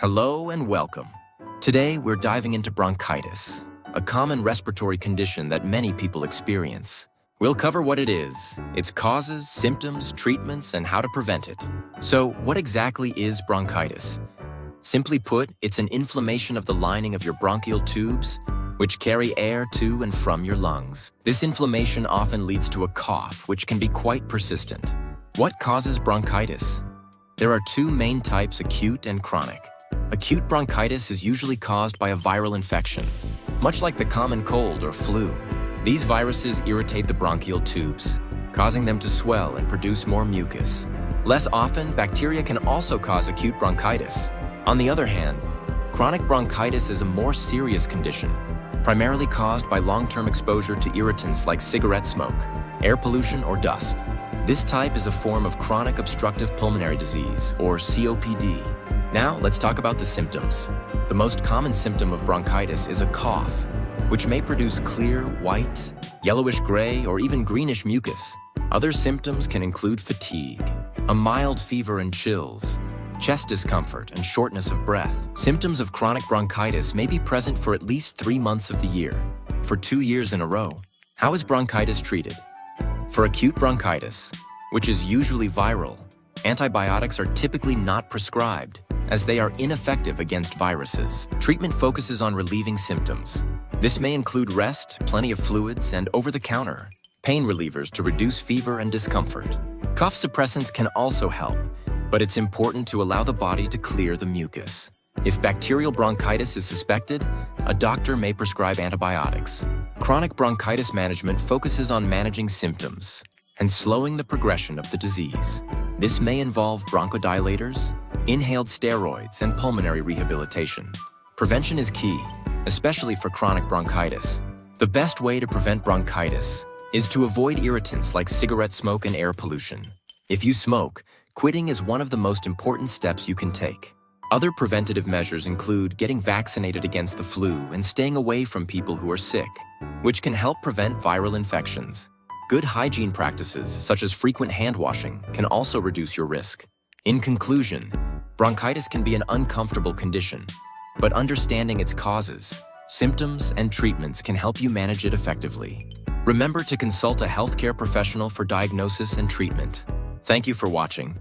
Hello and welcome. Today we're diving into bronchitis, a common respiratory condition that many people experience. We'll cover what it is, its causes, symptoms, treatments, and how to prevent it. So, what exactly is bronchitis? Simply put, it's an inflammation of the lining of your bronchial tubes, which carry air to and from your lungs. This inflammation often leads to a cough, which can be quite persistent. What causes bronchitis? There are two main types, acute and chronic. Acute bronchitis is usually caused by a viral infection, much like the common cold or flu. These viruses irritate the bronchial tubes, causing them to swell and produce more mucus. Less often, bacteria can also cause acute bronchitis. On the other hand, chronic bronchitis is a more serious condition, primarily caused by long-term exposure to irritants like cigarette smoke, air pollution, or dust. This type is a form of chronic obstructive pulmonary disease, or COPD. Now, let's talk about the symptoms. The most common symptom of bronchitis is a cough, which may produce clear, white, yellowish-gray, or even greenish mucus. Other symptoms can include fatigue, a mild fever and chills, chest discomfort, and shortness of breath. Symptoms of chronic bronchitis may be present for at least 3 months of the year, for 2 years in a row. How is bronchitis treated? For acute bronchitis, which is usually viral, antibiotics are typically not prescribed, as they are ineffective against viruses. Treatment focuses on relieving symptoms. This may include rest, plenty of fluids, and over-the-counter pain relievers to reduce fever and discomfort. Cough suppressants can also help, but it's important to allow the body to clear the mucus. If bacterial bronchitis is suspected, a doctor may prescribe antibiotics. Chronic bronchitis management focuses on managing symptoms and slowing the progression of the disease. This may involve bronchodilators, inhaled steroids, and pulmonary rehabilitation. Prevention is key, especially for chronic bronchitis. The best way to prevent bronchitis is to avoid irritants like cigarette smoke and air pollution. If you smoke, quitting is one of the most important steps you can take. Other preventative measures include getting vaccinated against the flu and staying away from people who are sick, which can help prevent viral infections. Good hygiene practices, such as frequent hand washing, can also reduce your risk. In conclusion, bronchitis can be an uncomfortable condition, but understanding its causes, symptoms, and treatments can help you manage it effectively. Remember to consult a healthcare professional for diagnosis and treatment. Thank you for watching.